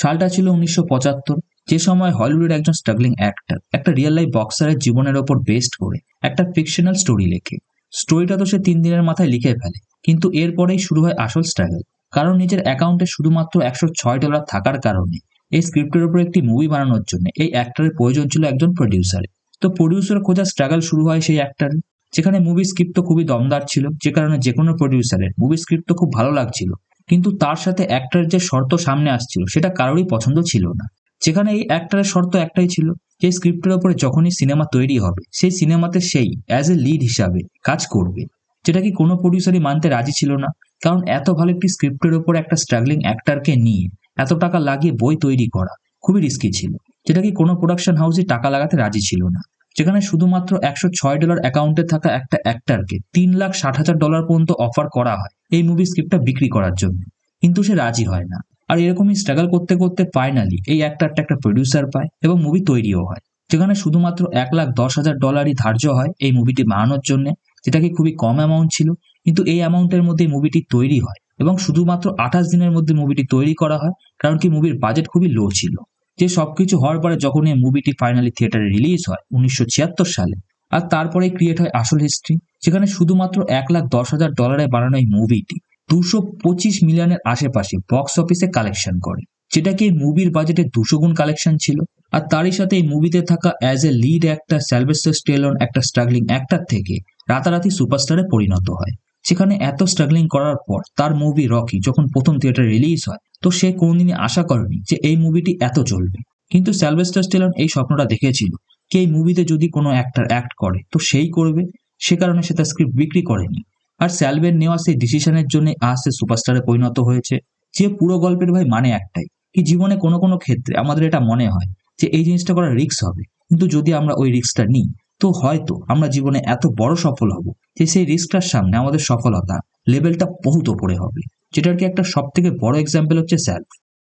সালটা ছিল 1975, যে সময় হলিউডের একজন স্ট্রাগলিং অ্যাক্টর একটা রিয়েল লাইফ বক্সারের জীবনের ওপর বেসড করে একটা ফিকশনাল স্টোরি লেখে। স্টোরিটা তো সে 3 দিনের মাথায় লিখে ফেলে, কিন্তু এরপরেই শুরু হয় আসল স্ট্রাগল। কারণ নিজের অ্যাকাউন্টে শুধুমাত্র $106 থাকার কারণে এই স্ক্রিপ্টের উপর একটি মুভি বানানোর জন্য এই অ্যাক্টরের প্রয়োজন ছিল একজন প্রডিউসারের। তো প্রডিউসার খোঁজার স্ট্রাগল শুরু হয় সেই অ্যাক্টরের, যেখানে মুভি স্ক্রিপ্ট তো খুবই দমদার ছিল, যে কারণে যে কোনো প্রডিউসারের মুভি স্ক্রিপ্ট তো খুব ভালো লাগছিল, কিন্তু তার সাথে অ্যাক্টরের যে শর্ত সামনে আসছিল সেটা কারোরই পছন্দ ছিল না। যেখানে এই অ্যাক্টরের শর্ত একটাই ছিল যে স্ক্রিপ্টের ওপরে যখনই সিনেমা তৈরি হবে সেই সিনেমাতে সেই অ্যাজ এ লিড হিসাবে কাজ করবে, যেটা কি কোনো প্রডিউসারই মানতে রাজি ছিল না। কারণ এত ভালো একটি স্ক্রিপ্টের ওপর একটা স্ট্রাগলিং অ্যাক্টরকে নিয়ে এত টাকা লাগিয়ে বই তৈরি করা খুবই রিস্কি ছিল, যেটা কি কোনো প্রোডাকশন হাউসই টাকা লাগাতে রাজি ছিল না। যেখানে শুধুমাত্র $106 অ্যাকাউন্টে থাকা একটা অ্যাক্টরকে $3,60,000 পর্যন্ত অফার করা হয় এই মুভি স্ক্রিপ্টটা বিক্রি করার জন্য, কিন্তু সে রাজি হয় না। আর এরকমই স্ট্রাগল করতে করতে ফাইনালি এই অ্যাক্টরটা একটা প্রডিউসার পায় এবং মুভি তৈরিও হয়, যেখানে শুধুমাত্র $1,10,000 ধার্য হয় এই মুভিটি বানানোর জন্য, যেটা কি খুবই কম অ্যামাউন্ট ছিল। কিন্তু এই অ্যামাউন্টের মধ্যে মুভিটি তৈরি হয় এবং শুধুমাত্র 28 দিনের মধ্যে মুভিটি তৈরি করা হয়, কারণ কি মুভির বাজেট খুবই লো ছিল। যে সবকিছু হওয়ার পরে যখন এই মুভিটি ফাইনালি থিয়েটারে রিলিজ হয় 1976 সালে, আর তারপরে ক্রিয়েট হয় আসল হিস্ট্রি, যেখানে শুধুমাত্র $1,10,000 বানানো এই মুভিটি 225 মিলিয়নের আশেপাশে বক্স অফিসে কালেকশন করে, যেটা কি মুভির বাজেটে 200 গুণ কালেকশন ছিল। আর তারই সাথে এই মুভিতে থাকা as a lead actor Sylvester stallion একটা স্ট্রাগলিং অ্যাক্টর থেকে রাতারাতি সুপারস্টারে পরিণত হয়। সেখানে এত স্ট্রাগলিং করার পর তার মুভি রকি যখন প্রথম থিয়েটারে রিলিজ হয়, তো সে কোনদিনই আশা করেনি যে এই মুভিটি এত চলবে। কিন্তু সিলভেস্টার স্ট্যালোন এই স্বপ্নটা দেখেছিল যে এই মুভিতে যদি কোনো অ্যাক্টর অ্যাক্ট করে তো সেই করবে, সে কারণে সে তার স্ক্রিপ্ট বিক্রি করেনি। আর স্যালভের নেওয়া সেই ডিসিশনের জন্য আজ সে সুপারস্টারে পরিণত হয়েছে। যে পুরো গল্পের ভাই মানে একটাই, কি জীবনে কোনো কোনো ক্ষেত্রে আমাদের এটা মনে হয় যে এই জিনিসটা করা রিস্ক হবে, কিন্তু যদি আমরা ওই রিস্কটা নিই তো হয়তো আমরা জীবনে এত বড় সফল হব যে সেই রিস্কটার সামনে আমাদের সফলতা লেভেলটা বহুত ওপরে হবে। যেটার কি একটা সব থেকে বড় এক্সাম্পল হচ্ছে স্যালভ।